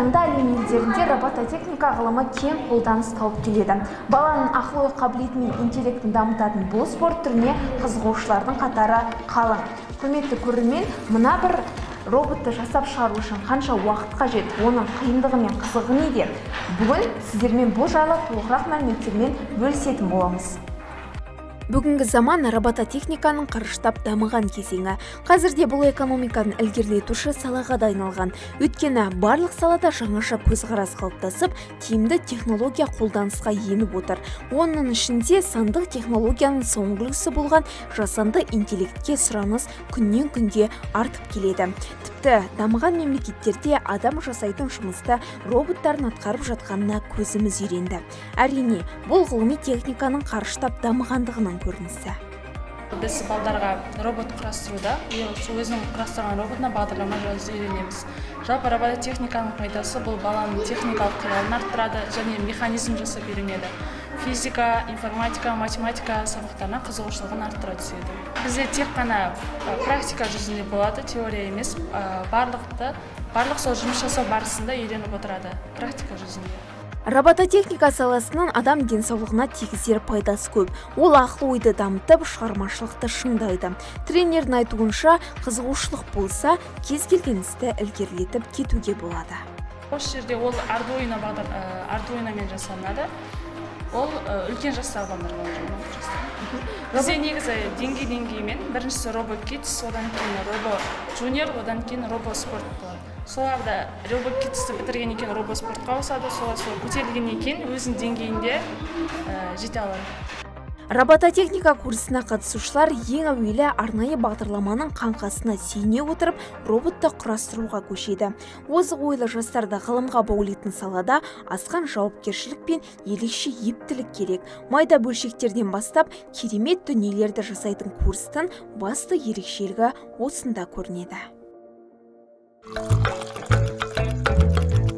таңда әлем елдерінде робототехника ғылымы кең қолданыс тауып келеді. Баланың ақыл ой қабілеті мен интеллектін дамытатын бұл спорт түріне қызығушылардың қатары қалың. Құрметті көрермен, мына бір роботты жасап шығару үшін қанша уақыт қажет, оның қиындығы мен қызығы неде? Бүгін сіздермен бұл жайлы толығырақ мәліметтермен бөлісетін боламыз. Бүгінгі заман робототехниканың қарыштап дамыған кезеңі. Қазірде бұл экономиканың ілгерілетуші салаға да айналған. Өйткені барлық салада жаңаша көзқарас қалыптасып, тиімді технология қолданысқа еніп отыр. Оның ішінде сандық технологияның соңғы үлгісі болған жасанды интеллектке сұраныс күннен күнге артып келеді. Тіпті дамыған мемлекеттерде адам жасайтын жұмысты роботтардың атқарып жатқанына көзіміз үйренді. Әрине, бұл ғылыми техниканың қарыштап дамығандығының көрінісі. Біз балдарға робот құрастыруда, өзінің құрастырған роботына бағдарлама жазуды үйренеміз. Жалпы робототехниканың пайдасы бұл баланың техникалық қиялын арттырады және механизм жасап үйренеді. Физика, информатика, математика сабақтарына қызығушылығын арттыра түседі. Бізде тек қана практика жүзінде болады, теория емес, барлық сол жұмыс жасау барысында үйреніп отырады, практика жүзінде. Робототехника саласының адам денсаулығына тигізер пайдасы көп. Ол ақыл ойды дамытып, шығармашылықты шыңдайды. Тренердің айтуынша, қызығушылық болса, кез келген істі ілгерілетіп кетуге болады. Осы жерде ол ардуиномен жасалынады. Ол үлкен жастағы балаларға жасалынады. Бізде негізі деңгей-деңгеймен, біріншісі робот-кидс, одан кейін робо-жуниор, одан кейін робо-спорт болады. Соларда робот-кидсті бітіргеннен кейін робо-спортқа ауысады, солар көтерілгеннен кейін өзінің деңгейінде жете алады. Робототехника курсына қатысушылар ең әуелі арнайы бағдарламаның қаңқасына сүйене отырып, роботты құрастыруға көшеді. Озық ойлы жастарды ғылымға баулитын салада асқан жауапкершілік пен ерекше ептілік керек. Майда бөлшектерден бастап керемет дүниелерді жасайтын курстың басты ерекшелігі осында көрінеді.